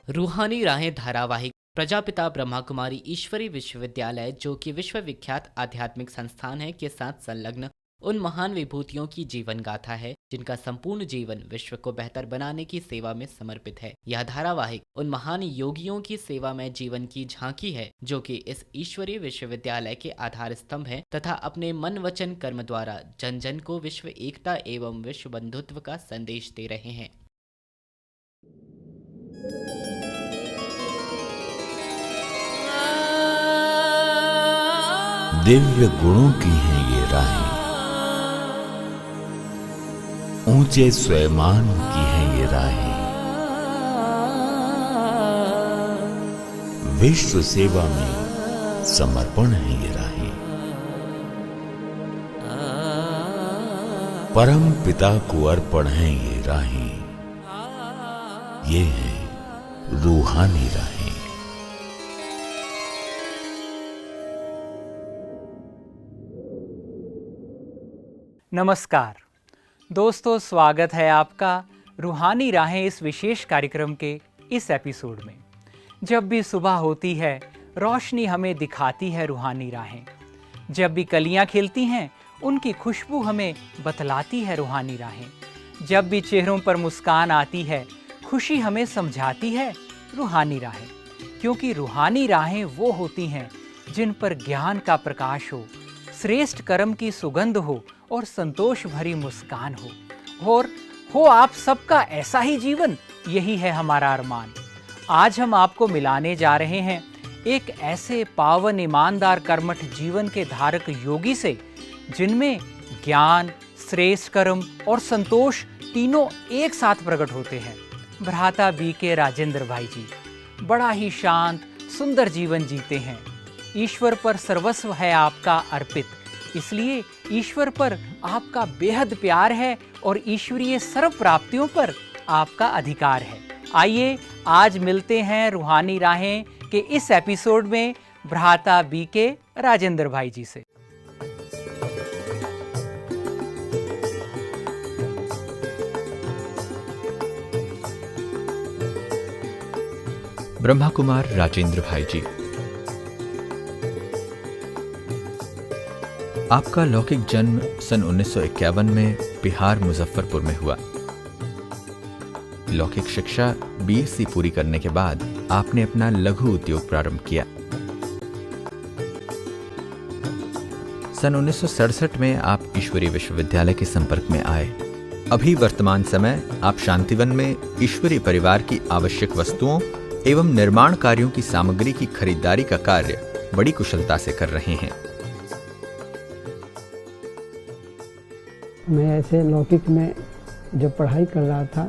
रूहानी राहें धारावाहिक प्रजापिता ब्रह्मा कुमारी ईश्वरी विश्वविद्यालय, जो कि विश्वविख्यात आध्यात्मिक संस्थान है, के साथ संलग्न उन महान विभूतियों की जीवन गाथा है जिनका संपूर्ण जीवन विश्व को बेहतर बनाने की सेवा में समर्पित है। यह धारावाहिक उन महान योगियों की सेवा में जीवन की झांकी है जो कि इस ईश्वरीय विश्वविद्यालय के आधार स्तंभ है तथा अपने मन वचन कर्म द्वारा जन जन को विश्व एकता एवं विश्व बंधुत्व का संदेश दे रहे हैं। दिव्य गुणों की हैं ये राहें, ऊंचे स्वयमान की हैं ये राहें, विश्व सेवा में समर्पण है ये राहें, परम पिता को अर्पण है ये राहें, ये है रूहानी राहें। नमस्कार दोस्तों, स्वागत है आपका रूहानी राहें इस विशेष कार्यक्रम के इस एपिसोड में। जब भी सुबह होती है, रोशनी हमें दिखाती है रूहानी राहें। जब भी कलियां खिलती हैं, उनकी खुशबू हमें बतलाती है रूहानी राहें। जब भी चेहरों पर मुस्कान आती है, खुशी हमें समझाती है रूहानी राहें। क्योंकि रूहानी राहें वो होती हैं जिन पर ज्ञान का प्रकाश हो, श्रेष्ठ कर्म की सुगंध हो और संतोष भरी मुस्कान हो। और हो आप सबका ऐसा ही जीवन, यही है हमारा अरमान। आज हम आपको मिलाने जा रहे हैं एक ऐसे पावन ईमानदार कर्मठ जीवन के धारक योगी से जिनमें ज्ञान, श्रेष्ठ कर्म और संतोष तीनों एक साथ प्रकट होते हैं। भ्राता बीके राजेंद्र भाई जी बड़ा ही शांत सुंदर जीवन जीते हैं। ईश्वर पर सर्वस्व है आपका अर्पित, इसलिए ईश्वर पर आपका बेहद प्यार है और ईश्वरीय सर्व प्राप्तियों पर आपका अधिकार है। आइए आज मिलते हैं रूहानी राहें के इस एपिसोड में भ्राता बीके राजेंद्र भाई जी से। ब्रह्मा कुमार राजेंद्र भाई जी, आपका लौकिक जन्म सन 1951 में बिहार मुजफ्फरपुर में हुआ। लौकिक शिक्षा बीएससी पूरी करने के बाद आपने अपना लघु उद्योग प्रारंभ किया। सन 1967 में आप ईश्वरीय विश्वविद्यालय के संपर्क में आए। अभी वर्तमान समय आप शांतिवन में ईश्वरीय परिवार की आवश्यक वस्तुओं एवं निर्माण कार्यों की सामग्री की खरीदारी का कार्य बड़ी कुशलता से कर रहे हैं। मैं ऐसे लौकिक में जब पढ़ाई कर रहा था,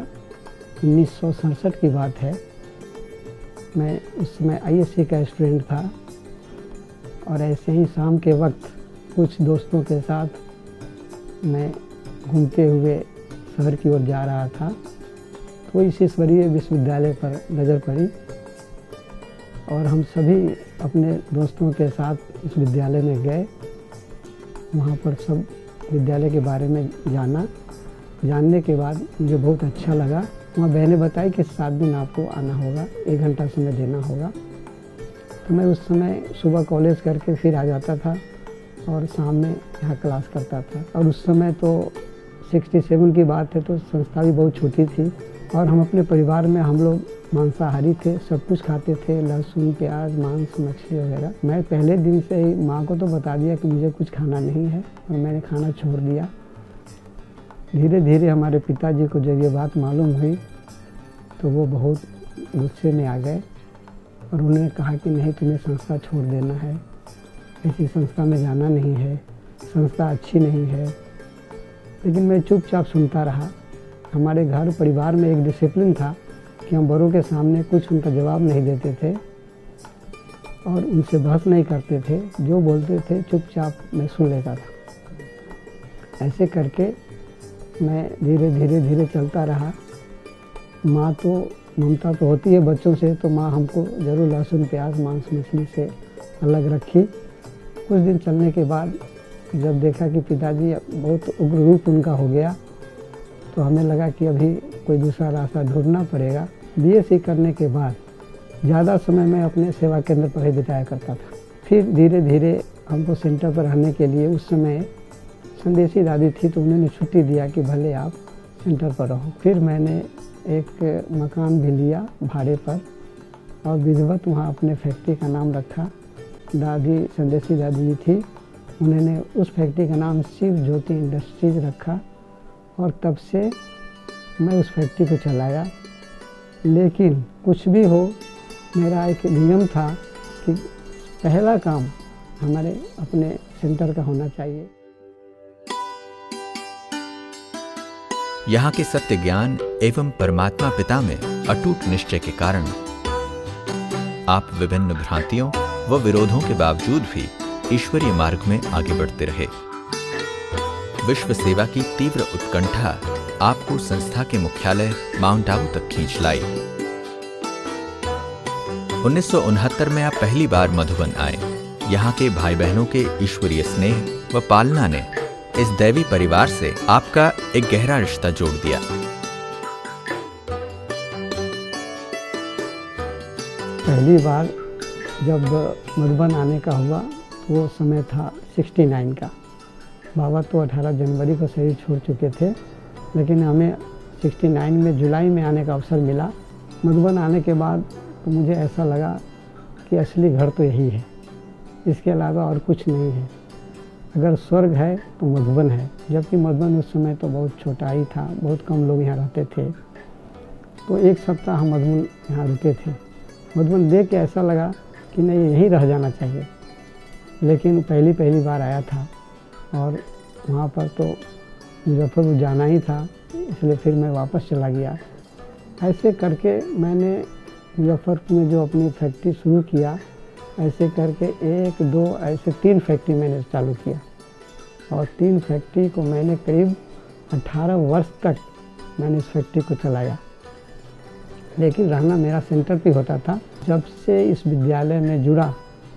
1967 की बात है। मैं उस समय आईएससी का स्टूडेंट था और ऐसे ही शाम के वक्त कुछ दोस्तों के साथ मैं घूमते हुए शहर की ओर जा रहा था, तो इस ईश्वरीय विश्वविद्यालय पर नज़र पड़ी और हम सभी अपने दोस्तों के साथ इस विद्यालय में गए। वहाँ पर सब विद्यालय के बारे में जानने के बाद मुझे बहुत अच्छा लगा। वहाँ बहनें बताई कि 7 दिन आपको आना होगा, 1 घंटा समय देना होगा। तो मैं उस समय सुबह कॉलेज करके फिर आ जाता था और शाम में यहाँ क्लास करता था। और उस समय तो 67 की बात है, तो संस्था भी बहुत छोटी थी और हम अपने परिवार में हम लोग मांसाहारी थे, सब कुछ खाते थे, लहसुन, प्याज, मांस, मछली वगैरह। मैं पहले दिन से ही माँ को तो बता दिया कि मुझे कुछ खाना नहीं है और मैंने खाना छोड़ दिया। धीरे धीरे हमारे पिताजी को जब ये बात मालूम हुई तो वो बहुत गुस्से में आ गए और उन्होंने कहा कि नहीं, तुम्हें संस्था छोड़ देना है, ऐसी संस्था में जाना नहीं है, संस्था अच्छी नहीं है। लेकिन मैं चुपचाप सुनता रहा। हमारे घर परिवार में एक डिसिप्लिन था कि हम बड़ों के सामने कुछ उनका जवाब नहीं देते थे और उनसे बहस नहीं करते थे। जो बोलते थे चुपचाप मैं सुन लेता था। ऐसे करके मैं धीरे धीरे धीरे चलता रहा। माँ तो ममता तो होती है बच्चों से, तो माँ हमको ज़रूर लहसुन, प्याज, मांस, मछली से अलग रखी। कुछ दिन चलने के बाद जब देखा कि पिताजी बहुत उग्र रूप उनका हो गया, तो हमें लगा कि अभी कोई दूसरा रास्ता ढूंढना पड़ेगा। बीएससी करने के बाद ज़्यादा समय मैं अपने सेवा केंद्र पर ही बिताया करता था। फिर धीरे धीरे हमको सेंटर पर रहने के लिए उस समय संदेशी दादी थी, तो उन्होंने छुट्टी दिया कि भले आप सेंटर पर रहो। फिर मैंने एक मकान भी लिया भाड़े पर और विधिवत वहाँ अपने फैक्ट्री का नाम रखा। दादी संदेशी दादी जी थी, उन्होंने उस फैक्ट्री का नाम शिव ज्योति इंडस्ट्रीज रखा और तब से मैं उस फैक्ट्री को चलाया। लेकिन कुछ भी हो, मेरा एक नियम था कि पहला काम हमारे अपने सेंटर का होना चाहिए। यहाँ के सत्य ज्ञान एवं परमात्मा पिता में अटूट निश्चय के कारण आप विभिन्न भ्रांतियों व विरोधों के बावजूद भी ईश्वरीय मार्ग में आगे बढ़ते रहे। विश्व सेवा की तीव्र उत्कंठा आपको संस्था के मुख्यालय माउंट आबू तक खींच लाई। 1969 में आप पहली बार मधुबन आए। यहाँ के भाई बहनों के ईश्वरीय स्नेह व पालना ने इस दैवी परिवार से आपका एक गहरा रिश्ता जोड़ दिया। पहली बार जब मधुबन आने का हुआ तो वो समय था 69 का। बाबा तो 18 जनवरी को शरीर छोड़ चुके थे, लेकिन हमें 69 में जुलाई में आने का अवसर मिला। मधुबन आने के बाद तो मुझे ऐसा लगा कि असली घर तो यही है, इसके अलावा और कुछ नहीं है। अगर स्वर्ग है तो मधुबन है, जबकि मधुबन उस समय तो बहुत छोटा ही था, बहुत कम लोग यहाँ रहते थे। तो एक सप्ताह हम मधुबन यहाँ रुके थे। मधुबन देख के ऐसा लगा कि नहीं, यहीं रह जाना चाहिए। लेकिन पहली बार आया था और वहाँ पर तो मुजफ्फरपुर जाना ही था, इसलिए फिर मैं वापस चला गया। ऐसे करके मैंने मुजफ्फरपुर में जो अपनी फैक्ट्री शुरू किया, ऐसे करके 1, 2 ऐसे 3 फैक्ट्री मैंने चालू किया और 3 फैक्ट्री को मैंने करीब 18 वर्ष तक मैंने इस फैक्ट्री को चलाया। लेकिन रहना मेरा सेंटर पे होता था। जब से इस विद्यालय में जुड़ा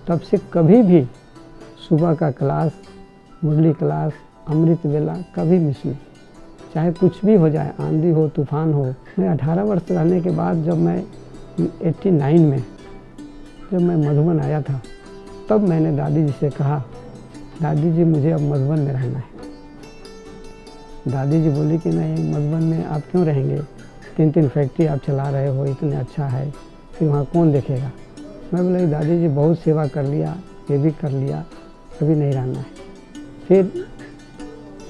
तब से कभी भी सुबह का क्लास, मुरली क्लास, अमृत वेला कभी मिस नहीं, चाहे कुछ भी हो जाए, आंधी हो, तूफान हो। मैं 18 वर्ष रहने के बाद जब मैं 89 में जब मैं मधुबन आया था, तब मैंने दादी जी से कहा, दादी जी मुझे अब मधुबन में रहना है। दादी जी बोली कि नहीं, मधुबन में आप क्यों रहेंगे, 3 फैक्ट्री आप चला रहे हो, इतने अच्छा है, फिर वहाँ कौन देखेगा। मैं बोला दादी जी बहुत सेवा कर लिया, ये भी कर लिया, अभी नहीं रहना है। फिर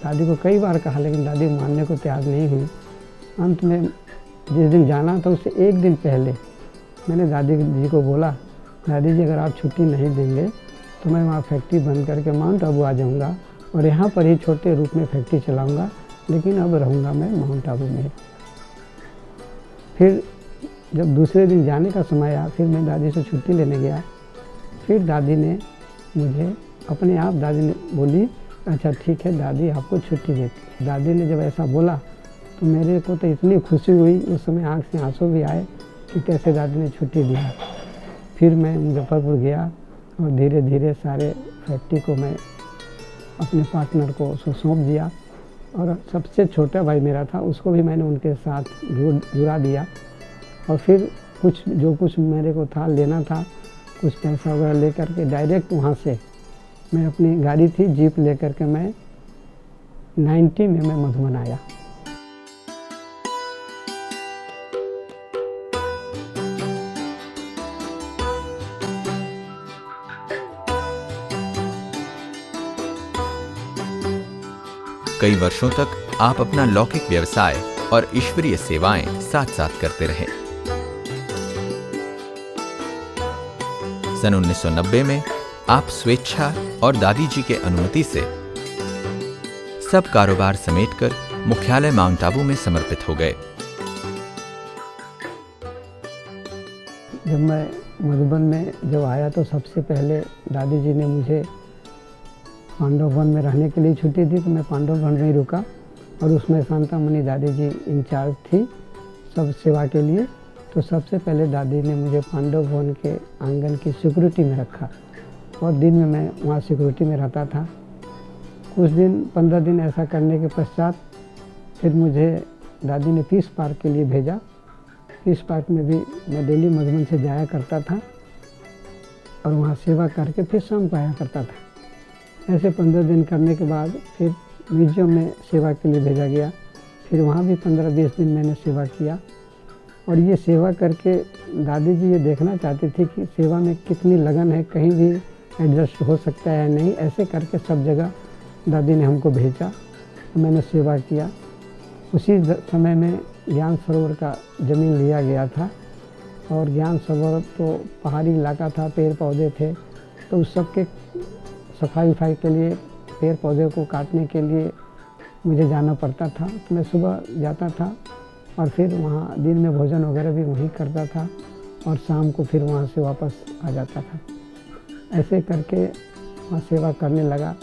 दादी को कई बार कहा, लेकिन दादी मानने को तैयार नहीं हुई। अंत में जिस दिन जाना था उससे एक दिन पहले मैंने दादी जी को बोला, दादी जी अगर आप छुट्टी नहीं देंगे तो मैं वहाँ फैक्ट्री बंद करके माउंट आबू आ जाऊँगा और यहाँ पर ही छोटे रूप में फैक्ट्री चलाऊँगा, लेकिन अब रहूँगा मैं माउंट आबू में। फिर जब दूसरे दिन जाने का समय आया, फिर मैं दादी से छुट्टी लेने गया। फिर दादी ने मुझे अपने आप, दादी ने बोली अच्छा ठीक है दादी आपको छुट्टी देती है। दादी ने जब ऐसा बोला तो मेरे को तो इतनी खुशी हुई, उस समय आँख से आंसू भी आए कि कैसे दादी ने छुट्टी दिया। फिर मैं मुजफ्फरपुर गया और धीरे धीरे सारे फैक्ट्री को मैं अपने पार्टनर को सौंप दिया और सबसे छोटा भाई मेरा था उसको भी मैंने उनके साथ जुड़ा दिया। और फिर जो कुछ मेरे को था लेना था, कुछ पैसा वगैरह लेकर के डायरेक्ट वहाँ से मैं अपनी गाड़ी थी जीप लेकर के मैं 90 में मैं मधुबन आया। कई वर्षों तक आप अपना लौकिक व्यवसाय और ईश्वरीय सेवाएं साथ साथ करते रहे। सन 1990 में आप स्वेच्छा और दादी जी के अनुमति से सब कारोबार समेटकर मुख्यालय माउंट आबू में समर्पित हो गए। जब मैं मधुबन में जब आया तो सबसे पहले दादी जी ने मुझे पांडव वन में रहने के लिए छुट्टी दी, तो मैं पांडव वन में ही रुका और उसमें शांतामणि दादी जी इंचार्ज थी सब सेवा के लिए। तो सबसे पहले दादी ने मुझे पांडव वन के आंगन की सिक्योरिटी में रखा और दिन में मैं वहाँ सिक्योरिटी में रहता था। कुछ दिन 15 दिन ऐसा करने के पश्चात फिर मुझे दादी ने पीस पार्क के लिए भेजा। पीस पार्क में भी मैं डेली मधुबन से जाया करता था और वहाँ सेवा करके फिर शाम को आया करता था। ऐसे 15 दिन करने के बाद फिर म्यूजियम में सेवा के लिए भेजा गया। फिर वहाँ भी 15-20 दिन मैंने सेवा किया और ये सेवा करके दादी जी ये देखना चाहती थी कि सेवा में कितनी लगन है, कहीं भी एडजस्ट हो सकता है नहीं। ऐसे करके सब जगह दादी ने हमको भेजा, मैंने सेवा किया। उसी समय में ज्ञान सरोवर का ज़मीन लिया गया था और ज्ञान सरोवर तो पहाड़ी इलाका था, पेड़ पौधे थे, तो उस सब के सफाई वफाई के लिए पेड़ पौधे को काटने के लिए मुझे जाना पड़ता था। तो मैं सुबह जाता था और फिर वहाँ दिन में भोजन वगैरह भी वहीं करता था और शाम को फिर वहाँ से वापस आ जाता था। ऐसे करके वहाँ सेवा करने लगा।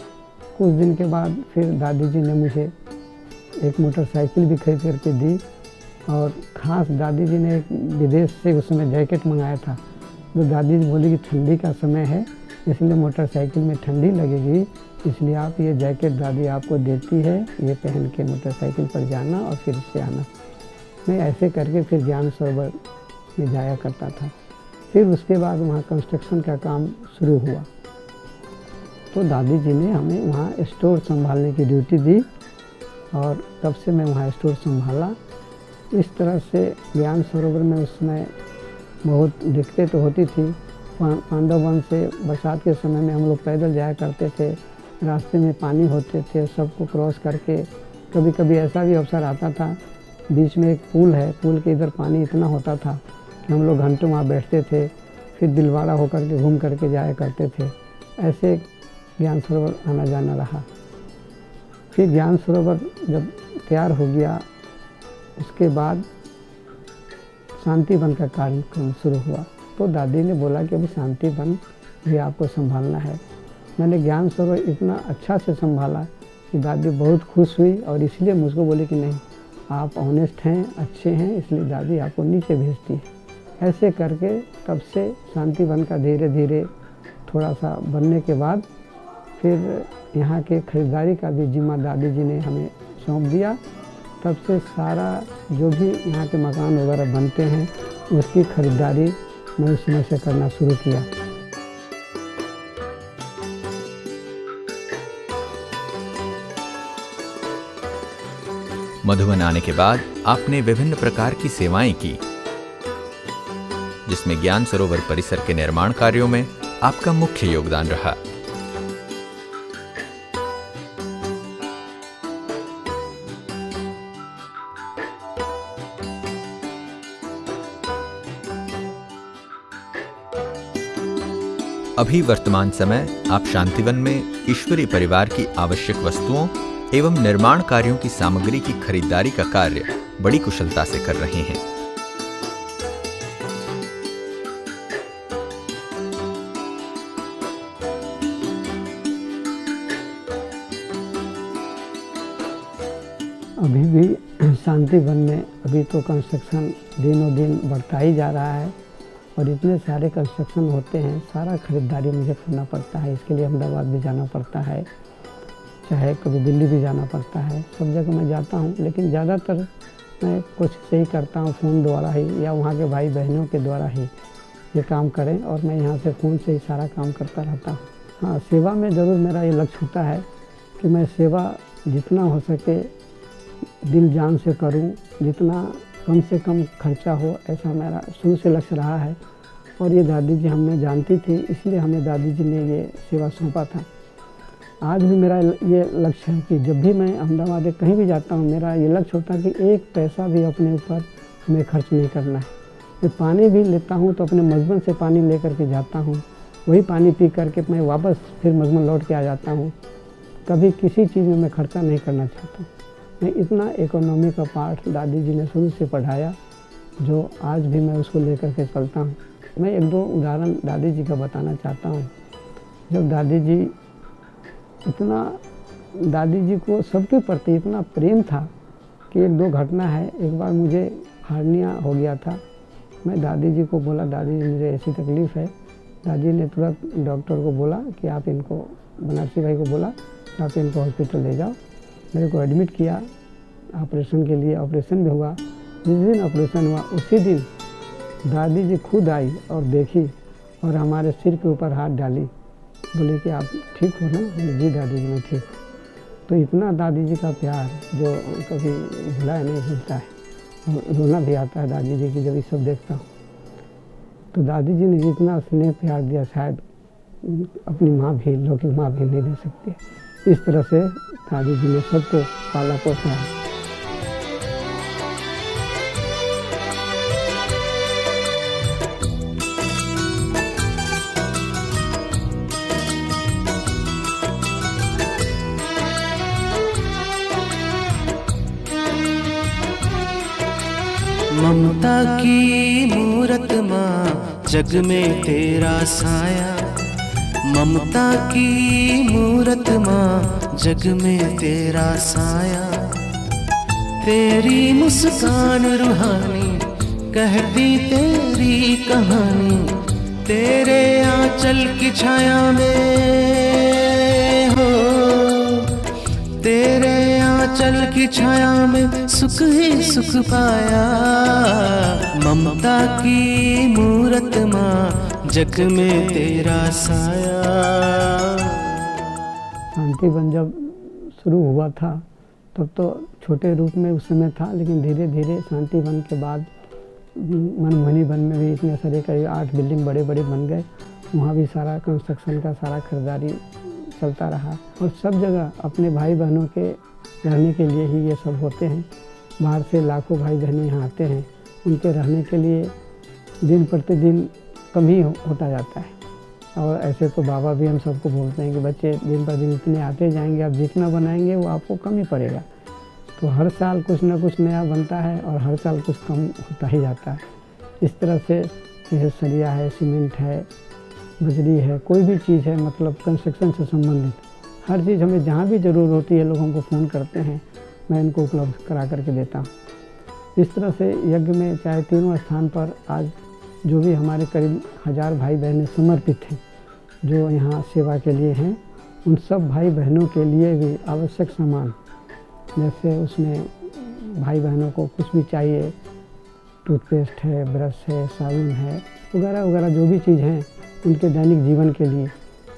कुछ दिन के बाद फिर दादी जी ने मुझे एक मोटरसाइकिल भी खरीद करके दी और ख़ास दादी जी ने एक विदेश से उस समय जैकेट मंगाया था। तो दादी जी बोली कि ठंडी का समय है इसलिए मोटरसाइकिल में ठंडी लगेगी, इसलिए आप ये जैकेट दादी आपको देती है, ये पहन के मोटरसाइकिल पर जाना और फिर से आना। मैं ऐसे करके फिर ज्ञान सरोवर में जाया करता था। फिर उसके बाद वहाँ कंस्ट्रक्शन का काम शुरू हुआ तो दादी जी ने हमें वहाँ स्टोर संभालने की ड्यूटी दी और तब से मैं वहाँ स्टोर संभाला। इस तरह से ज्ञान सरोवर में उस समय बहुत दिक्कतें तो होती थी। पांडव वन से बरसात के समय में हम लोग पैदल जाया करते थे, रास्ते में पानी होते थे, सबको क्रॉस करके कभी कभी ऐसा भी अवसर आता था, बीच में एक पुल है, पुल के इधर पानी इतना होता था कि हम लोग घंटों वहाँ बैठते थे, फिर दिलवाड़ा होकर के घूम करके जाया करते थे। ऐसे ज्ञान सरोवर आना जाना रहा। फिर ज्ञान सरोवर जब तैयार हो गया उसके बाद शांति वन का कार्यक्रम शुरू हुआ तो दादी ने बोला कि अभी शांति वन भी आपको संभालना है। मैंने ज्ञान सरोवर इतना अच्छा से संभाला कि दादी बहुत खुश हुई और इसलिए मुझको बोली कि नहीं आप ऑनेस्ट हैं, अच्छे हैं, इसलिए दादी आपको नीचे भेजती है। ऐसे करके तब से शांति वन का धीरे धीरे थोड़ा सा बनने के बाद फिर यहाँ के खरीदारी का भी जिम्मा दादी जी ने हमें सौंप दिया। तब से सारा जो भी यहाँ के मकान वगैरह बनते हैं उसकी खरीदारी मैं उस समय से करना शुरू किया। मधुबन आने के बाद आपने विभिन्न प्रकार की सेवाएं की, जिसमें ज्ञान सरोवर परिसर के निर्माण कार्यों में आपका मुख्य योगदान रहा। अभी वर्तमान समय आप शांतिवन में ईश्वरीय परिवार की आवश्यक वस्तुओं एवं निर्माण कार्यों की सामग्री की खरीदारी का कार्य बड़ी कुशलता से कर रहे हैं। अभी भी शांति वन में अभी तो कंस्ट्रक्शन दिनों दिन बढ़ता ही जा रहा है और इतने सारे कंस्ट्रक्शन होते हैं, सारा खरीदारी मुझे करना पड़ता है। इसके लिए अहमदाबाद भी जाना पड़ता है, चाहे कभी दिल्ली भी जाना पड़ता है, सब जगह मैं जाता हूँ। लेकिन ज़्यादातर मैं कोशिश यही करता हूँ फ़ोन द्वारा ही या वहाँ के भाई बहनों के द्वारा ही ये काम करें और मैं यहाँ से फ़ोन से ही सारा काम करता रहता हूँ। हाँ, सेवा में ज़रूर मेरा ये लक्ष्य होता है कि मैं सेवा जितना हो सके दिल जान से करूं, जितना कम से कम खर्चा हो, ऐसा मेरा शुरू से लक्ष्य रहा है। और ये दादी जी हमें जानती थी इसलिए हमें दादी जी ने ये सेवा सौंपा था। आज भी मेरा ये लक्ष्य है कि जब भी मैं अहमदाबाद कहीं भी जाता हूँ मेरा ये लक्ष्य होता है कि एक पैसा भी अपने ऊपर हमें खर्च नहीं करना है। मैं पानी भी लेता हूँ तो अपने मधुबन से पानी ले करके जाता हूँ, वही पानी पी करके मैं वापस फिर मधुबन लौट के आ जाता हूँ। कभी किसी चीज़ में मैं खर्चा नहीं करना चाहता हूँ। मैं इतना इकोनॉमी का पाठ दादी जी ने शुरू से पढ़ाया जो आज भी मैं उसको लेकर के चलता हूँ। मैं एक दो उदाहरण दादी जी का बताना चाहता हूँ। जब दादी जी को सबके प्रति इतना प्रेम था कि एक दो घटना है। एक बार मुझे हार्निया हो गया था, मैं दादी जी को बोला दादी जी मुझे ऐसी तकलीफ़ है। दादी ने तुरंत डॉक्टर को बोला कि आप इनको बनारसी भाई को बोला कि आप इनको हॉस्पिटल ले जाओ। मेरे को एडमिट किया ऑपरेशन के लिए, ऑपरेशन भी हुआ। जिस दिन ऑपरेशन हुआ उसी दिन दादी जी खुद आई और देखी और हमारे सिर के ऊपर हाथ डाली, बोले कि आप ठीक हो ना? जी दादी जी मैं ठीक हूँ। तो इतना दादी जी का प्यार जो कभी भुलाया नहीं भूलता है, रोना भी आता है दादी जी की जब ये सब देखता हूँ। तो दादी जी ने जितना स्नेह प्यार दिया शायद अपनी माँ भी, लौकिक माँ भी नहीं दे सकती है। इस तरह से दादी जी ने सबको पाला पोसा है। ममता की मूरत माँ जग में तेरा साया, ममता की मूरत माँ जग में तेरा साया, तेरी मुस्कान रूहानी कहती तेरी कहानी, तेरे आंचल की छाया में हो, तेरे आंचल की छाया में सुख ही सुख पाया, ममता की मूरत माँ जग में तेरा साया। शांति वन जब शुरू हुआ था तब तो छोटे रूप में उस समय था, लेकिन धीरे धीरे शांति वन के बाद मनमोहनी वन में भी इतने सारे करीब 8 बिल्डिंग बड़े बड़े बन गए। वहाँ भी सारा कंस्ट्रक्शन का सारा खरीदारी चलता रहा और सब जगह अपने भाई बहनों के रहने के लिए ही ये सब होते हैं। बाहर से लाखों भाई बहन यहाँ आते हैं, उनके रहने के लिए दिन प्रतिदिन कम ही होता जाता है। और ऐसे तो बाबा भी हम सबको बोलते हैं कि बच्चे दिन पर दिन इतने आते जाएंगे, आप जितना बनाएंगे वो आपको कम ही पड़ेगा। तो हर साल कुछ ना कुछ नया बनता है और हर साल कुछ कम होता ही जाता है। इस तरह से जैसे सरिया है, सीमेंट है, बजरी है, कोई भी चीज़ है, मतलब कंस्ट्रक्शन से संबंधित हर चीज़ हमें जहाँ भी ज़रूरत होती है लोग हमको फ़ोन करते हैं, मैं इनको उपलब्ध करा करके देता हूँ। इस तरह से यज्ञ में चाहे तीनों स्थान पर आज जो भी हमारे करीब 1000 भाई बहनें समर्पित हैं जो यहाँ सेवा के लिए हैं, उन सब भाई बहनों के लिए भी आवश्यक सामान, जैसे उसमें भाई बहनों को कुछ भी चाहिए, टूथपेस्ट है, ब्रश है, साबुन है, वगैरह वगैरह जो भी चीज़ हैं उनके दैनिक जीवन के लिए,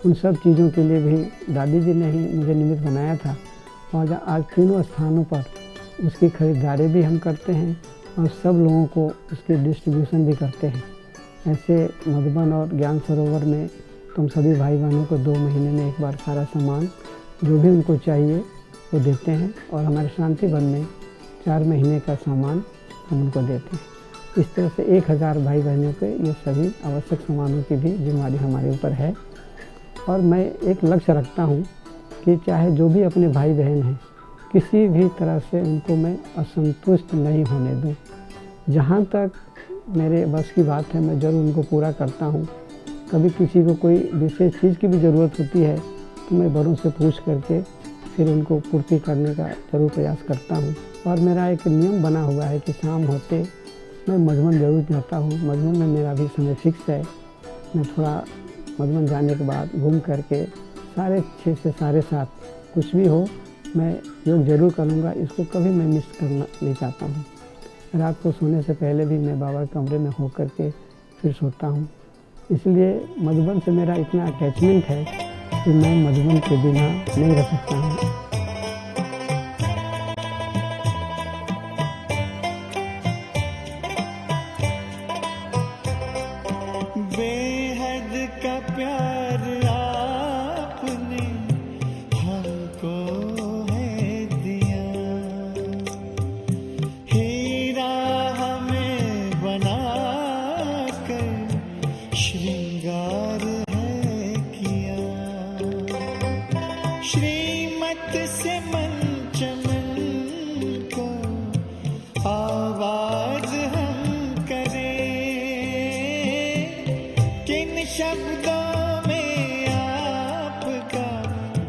उन सब चीज़ों के लिए भी दादी जी ने ही मुझे निमित्त बनाया था। और आज तीनों स्थानों पर उसकी खरीदारी भी हम करते हैं और सब लोगों को उसकी डिस्ट्रीब्यूशन भी करते हैं। ऐसे मधुबन और ज्ञान सरोवर में तुम सभी भाई बहनों को 2 महीने में एक बार सारा सामान जो भी उनको चाहिए वो देते हैं और हमारे शांति वन में 4 महीने का सामान हम उनको देते हैं। इस तरह से 1000 भाई बहनों के ये सभी आवश्यक सामानों की भी जिम्मेदारी हमारे ऊपर है। और मैं एक लक्ष्य रखता हूँ कि चाहे जो भी अपने भाई बहन हैं, किसी भी तरह से उनको मैं असंतुष्ट नहीं होने दूँ। जहाँ तक मेरे बस की बात है मैं ज़रूर उनको पूरा करता हूँ। कभी किसी को कोई विशेष चीज़ की भी ज़रूरत होती है तो मैं बड़ों से पूछ करके फिर उनको पूर्ति करने का ज़रूर प्रयास करता हूँ। और मेरा एक नियम बना हुआ है कि शाम होते मैं मधुबन ज़रूर जाता हूँ। मधुबन में मेरा भी समय फिक्स है। मैं थोड़ा मधुबन जाने के बाद घूम करके 6:30 से 7:30 कुछ भी हो मैं योग ज़रूर करूँगा। इसको कभी मैं मिस करना नहीं चाहता हूँ। रात को सोने से पहले भी मैं बाबा के कमरे में हो करके फिर सोता हूँ। इसलिए मधुबन से मेरा इतना अटैचमेंट है कि मैं मधुबन के बिना नहीं रह सकता हूँ। बेहद का प्यार आपने हमको है दिया, हीरा हमें बना कर श्रृंगार है किया, श्रीमत से मंचमन को आवाज हम करें, किन शब्दों में आपका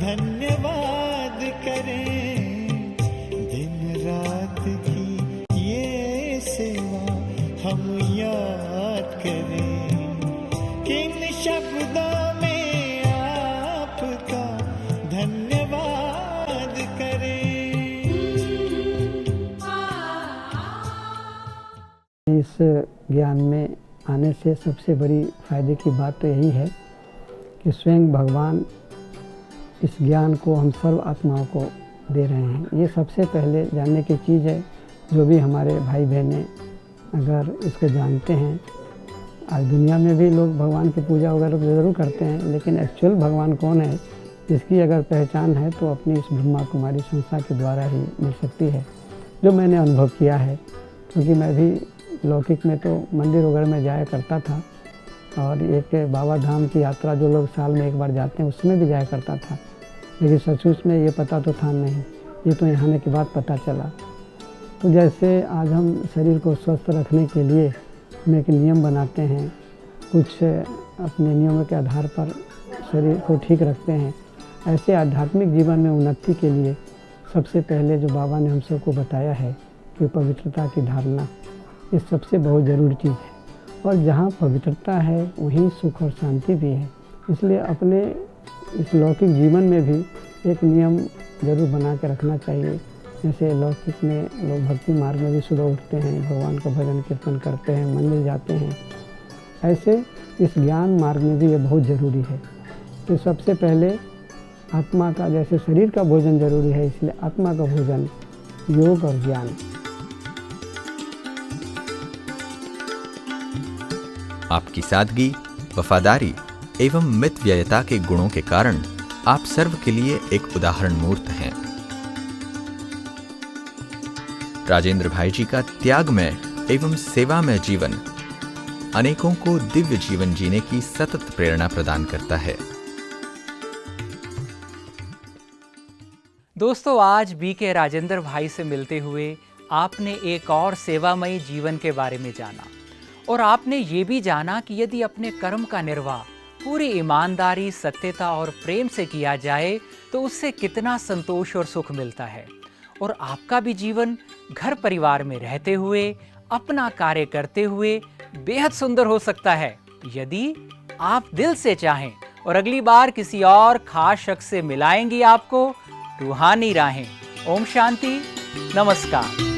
धन्यवाद करें, दिन रात की ये सेवा हम याद करें, किन शब्दों में आपका धन्यवाद करें। इस ज्ञान में आने से सबसे बड़ी फ़ायदे की बात तो यही है कि स्वयं भगवान इस ज्ञान को हम सर्व आत्माओं को दे रहे हैं। ये सबसे पहले जानने की चीज़ है। जो भी हमारे भाई बहनें अगर इसको जानते हैं, आज दुनिया में भी लोग भगवान की पूजा वगैरह ज़रूर करते हैं, लेकिन एक्चुअल भगवान कौन है इसकी अगर पहचान है तो अपनी इस ब्रह्मा कुमारी संस्था के द्वारा ही मिल सकती है, जो मैंने अनुभव किया है। क्योंकि मैं भी लौकिक में तो मंदिर वगैरह में जाया करता था, और एक बाबा धाम की यात्रा जो लोग साल में एक बार जाते हैं उसमें भी जाया करता था, लेकिन सचमुच में ये पता तो था नहीं, ये तो यहाँ आने के बाद पता चला। तो जैसे आज हम शरीर को स्वस्थ रखने के लिए हम एक नियम बनाते हैं, कुछ अपने नियमों के आधार पर शरीर को ठीक रखते हैं, ऐसे आध्यात्मिक जीवन में उन्नति के लिए सबसे पहले जो बाबा ने हम सबको बताया है कि पवित्रता की धारणा, ये सबसे बहुत ज़रूरी चीज़ है। और जहाँ पवित्रता है वहीं सुख और शांति भी है। इसलिए अपने इस लौकिक जीवन में भी एक नियम ज़रूर बना के रखना चाहिए। जैसे लौकिक में लोग भक्ति मार्ग में भी सुबह उठते हैं, भगवान का भजन कीर्तन करते हैं, मंदिर जाते हैं, ऐसे इस ज्ञान मार्ग में भी ये बहुत ज़रूरी है। तो सबसे पहले आत्मा का, जैसे शरीर का भोजन ज़रूरी है, इसलिए आत्मा का भोजन योग और ज्ञान। आपकी सादगी, वफादारी एवं मितव्ययता के गुणों के कारण आप सर्व के लिए एक उदाहरण मूर्त हैं। राजेंद्र भाई जी का त्यागमय एवं सेवामय जीवन अनेकों को दिव्य जीवन जीने की सतत प्रेरणा प्रदान करता है। दोस्तों, आज बीके राजेंद्र भाई से मिलते हुए आपने एक और सेवामयी जीवन के बारे में जाना, और आपने ये भी जाना कि यदि अपने कर्म का निर्वाह पूरी ईमानदारी, सत्यता और प्रेम से किया जाए तो उससे कितना संतोष और सुख मिलता है। और आपका भी जीवन घर परिवार में रहते हुए, अपना कार्य करते हुए बेहद सुंदर हो सकता है, यदि आप दिल से चाहें। और अगली बार किसी और खास शख्स से मिलाएंगी आपको रूहानी राहें। ओम शांति, नमस्कार।